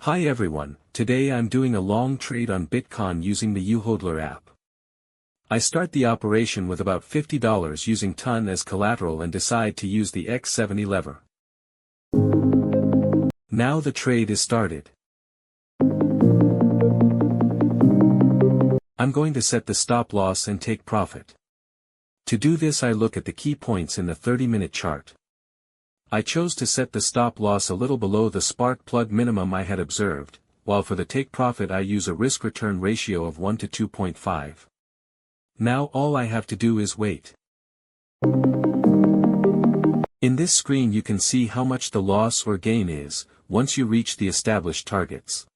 Hi everyone, today I'm doing a long trade on Bitcoin using the uHodler app. I start the operation with about $50 using TON as collateral and decide to use the X70 lever. Now the trade is started. I'm going to set the stop loss and take profit. To do this I look at the key points in the 30-minute chart. I chose to set the stop loss a little below the spark plug minimum I had observed, while for the take profit I use a risk-return ratio of 1 to 2.5. Now all I have to do is wait. In this screen you can see how much the loss or gain is, once you reach the established targets.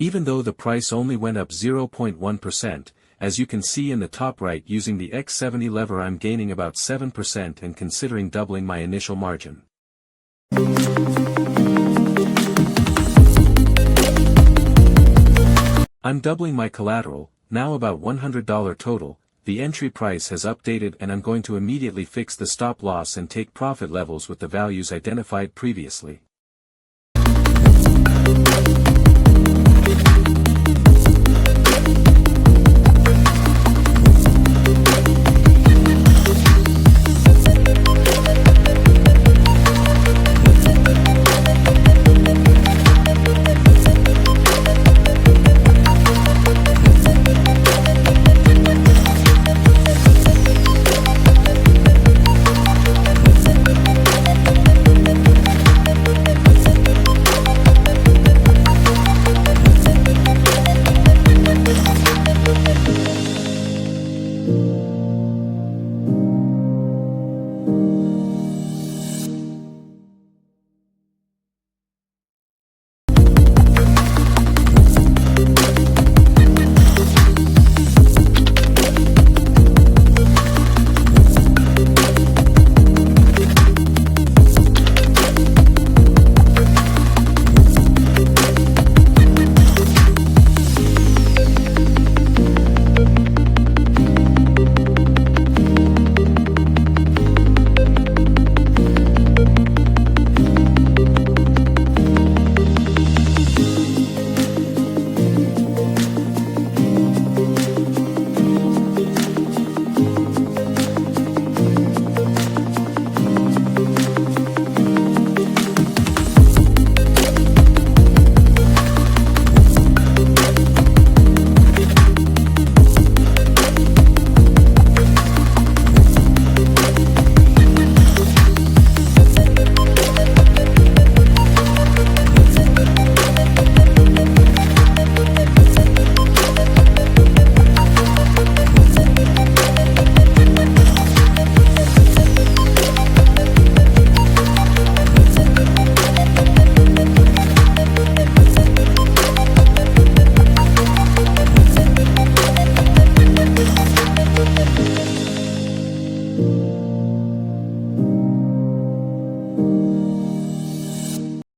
Even though the price only went up 0.1%, as you can see in the top right using the X70 lever I'm gaining about 7% and considering doubling my initial margin. I'm doubling my collateral, now about $100 total, the entry price has updated and I'm going to immediately fix the stop loss and take profit levels with the values identified previously.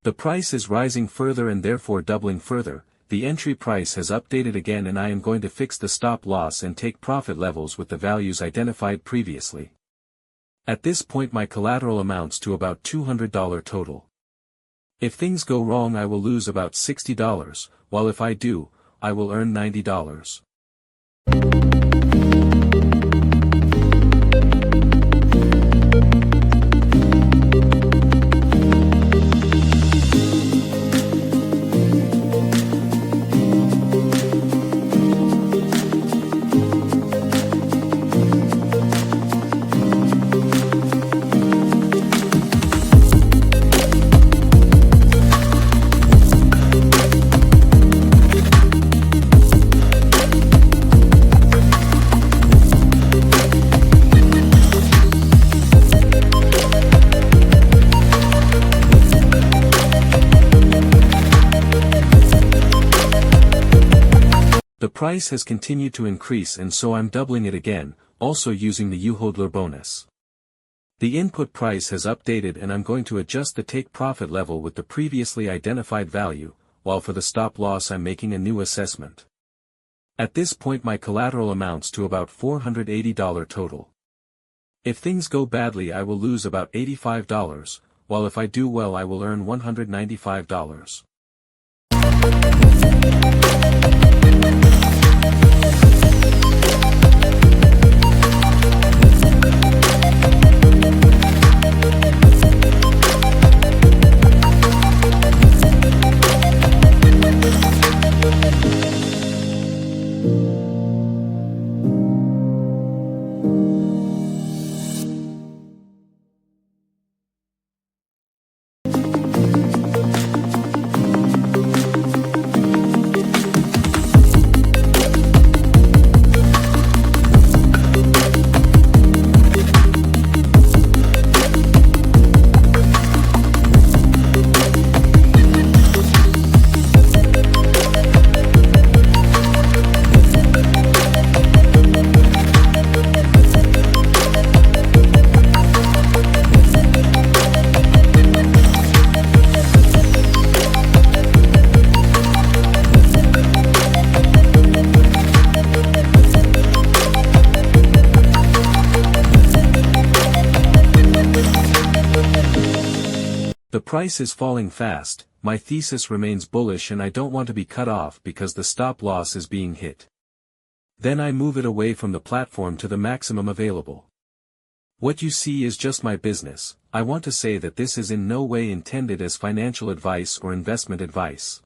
The price is rising further and therefore doubling further, the entry price has updated again and I am going to fix the stop loss and take profit levels with the values identified previously. At this point my collateral amounts to about $200 total. If things go wrong I will lose about $60, while if I do, I will earn $90. price has continued to increase and so I'm doubling it again, also using the U-Hodler bonus. The input price has updated and I'm going to adjust the take profit level with the previously identified value, while for the stop loss I'm making a new assessment. At this point my collateral amounts to about $480 total. If things go badly I will lose about $85, while if I do well I will earn $195. The price is falling fast, my thesis remains bullish and I don't want to be cut off because the stop loss is being hit. Then I move it away from the platform to the maximum available. What you see is just my business. I want to say that this is in no way intended as financial advice or investment advice.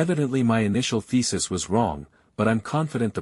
Evidently my initial thesis was wrong, but I'm confident the